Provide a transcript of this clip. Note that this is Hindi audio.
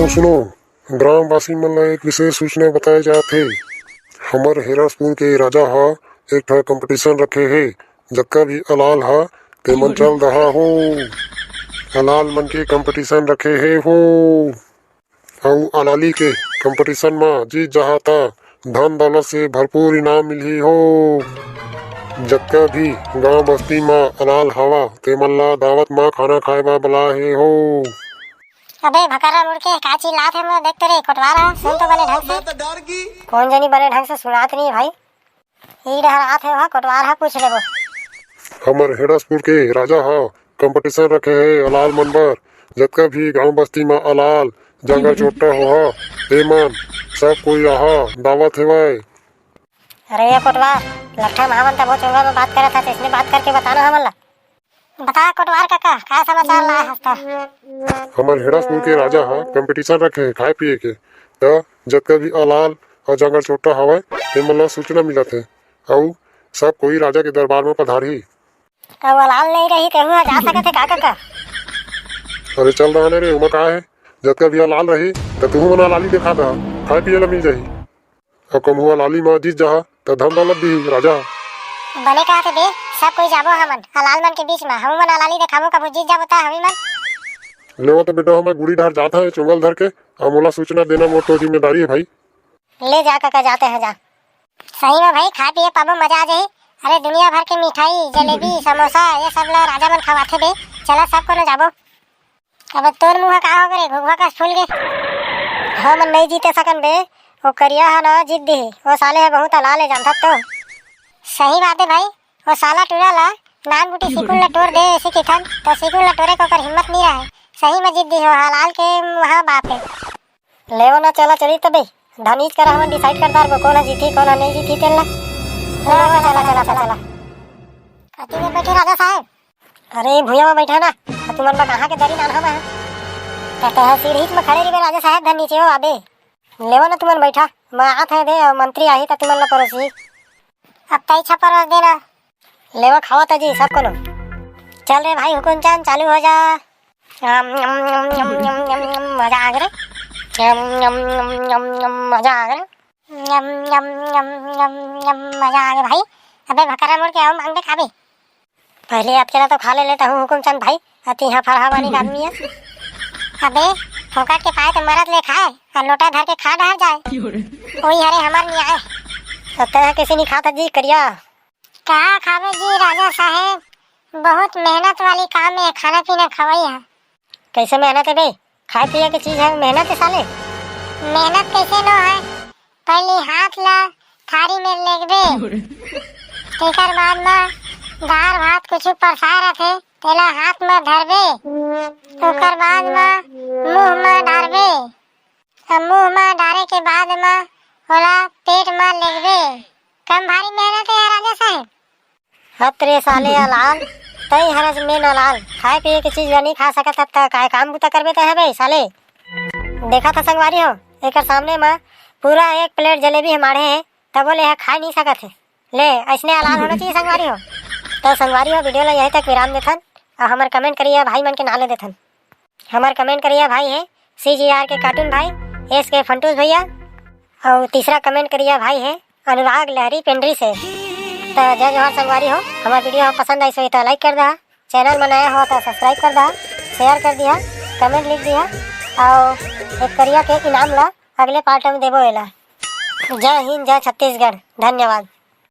सुनो ग्रामवासी मन ला एक विशेष सूचना बताए जाथे। हमर हेरासपुर के राजा ह एक ठा कंपटीशन रखे हे। जतका भी अलाल ह तेमन चल रहा हो। अलाल मन के कंपटीशन रखे हे हो। अउ अलाली के कंपटीशन में जीत जाहा ता धन दौलत से भरपूर इनाम मिलही हो। जतका भी गांव बस्ती में अलाल हवा तेमन ला दावत में खाना खाए बर बुलाए हो। अबे भकरा मुड़ के का चिल्लात है? मैं देखते रे कोटवार है, सुन तो बने ढंग से। कौन जनी बने ढंग से सुनात नहीं भाई। ई डहर आत है वहाँ कोटवार है, पूछ लेबो। हमर हेड़सपुर के राजा हा कंपटीशन रखे है अलाल मन बर। जतका भी गांव बस्ती में अलाल जंगल चोट्टा हो तेमन सब कोई आहा दावत हेवय। अरे ये कोटवार लट्ठा महावन तब चंगा में बात करे था, इसने बात करके बताना हमन ला। बता कोटवार काका का समाचार ला हस्ता। हमर हेड़सपुर के राजा हा कंपटीशन रखे है खाए पिए के। त जतका भी अलाल और जंगल चोट्टा हवय तेमन ला सूचना मिलत है। अउ सब कोई राजा के दरबार में पधारही। अब अलाल नहीं रही ते हुआ जा सकत है का काका? अरे चल रहा ने रे उमा का है। जतका भी अलाल रही त तू मन अलाली दिखा दा खाए पिए ला मिल जाही। अब कम हुआ लाली में जीत जाहा त धन दौलत दी राजा। बने का के बे सब कोई जाबो हमन अलाल मन के बीच में। हम मन अलाली देखाबो कबो जीत जाबो ता हमी मन। लेवा तो बेटा हमें गुड़ी ढार जाता है चुंगल धर के। अब मोला सूचना देना मोर तो जिम्मेदारी है भाई। ले जा काका जाते हैं जा। सही में भाई खा पिए पाबो मजा आ जाही। अरे दुनिया भर के मिठाई जलेबी समोसा ये सब ला राजा मन खवाथे बे। चला सबको न जाबो। अब तोर मुंह का हो गरे घुघुआ का फूल गे। हम नहीं जीते सकन बे। वो करिया है ना जीत दी। वो साले है बहुत अलाल है जानता तो। सही बात है भाई। वो साला टूरा ला नान बुटी सिकुल ला तोड़ दे ऐसे किथन तो सिकुल ला तोड़े को कर हिम्मत नहीं रहा है। सही में जीत दी हो हलाल के वहाँ बाप है। लेवो ना चला चली तबे धनीज कर हम डिसाइड कर दार कौन जीती कौन नहीं जीती तेल ला। चला चला चला चला। कति में बैठे राजा साहब? अरे भूया में बैठा ना तुमन में कहाँ के दरी नान हम है। कहते हैं सीढ़ी में खड़े रहे राजा साहब धन नीचे हो आबे। लेवो ना तुमन बैठा मैं आत है दे मंत्री आई तो तुमन ला परोसी। अब तई छपर देना लेवा खावा ता जी सबको लो। चल रे भाई हुकुम चांद चालू हो जा। मजा आ गया मजा आ गया मजा आ गया भाई। अबे भकरा मुड़ के आओ मांग दे खाबे। पहले आपके तो खा ले लेता हूँ हुकुम चंद भाई। अति यहाँ फरहा वाली आदमी है। अबे फोकट के पाए तो मरद ले खाए और लोटा धर के खा डर जाए। कोई हरे हमार नहीं आए तो किसी नहीं खाता जी करिया। कहा खावे जी राजा साहेब बहुत मेहनत वाली काम है खाना पीना खवाई है। कैसे मेहनत है बे? खाए पिए की चीज है मेहनत है साले। मेहनत कैसे न है? पहले हाथ ला थारी में लेगबे तेकर बाद में दाल भात कुछ परसाए रखे तेला हाथ में धरबे ओकर बाद में मुंह में डारबे। मुंह में डारे के बाद में होला पेट में लेगबे। कम भारी मेहनत है राजा साहब। हतरे साले अलाल तई हरस में अलाल खाए पिए की चीज नहीं खा सकत तब काय काम बुता करबे तो है बे साले। देखा था संगवारी हो एक सामने में पूरा एक प्लेट जलेबी हमारे है तब बोले है खा नहीं सकत है। ले ऐसने अलाल होना चाहिए संगवारी हो। तो संगवारी हो वीडियो ला यहीं तक विराम देथन और हमार कमेंट करिए भाई मन के नाले देथन। हमार कमेंट करिए भाई है CGR के कार्टून भाई एस के फंटूस भैया। और तीसरा कमेंट करिए भाई है अनुराग लहरी पेंड्री से। तो जय जोहार संगवारी हो। हमारा वीडियो पसंद आई सो तो लाइक कर दा। चैनल में नया हो तो सब्सक्राइब कर दा शेयर कर दिया कमेंट लिख दिया और एक करिया के इनाम ला अगले पार्ट में देबो एला। जय हिंद जय छत्तीसगढ़ धन्यवाद।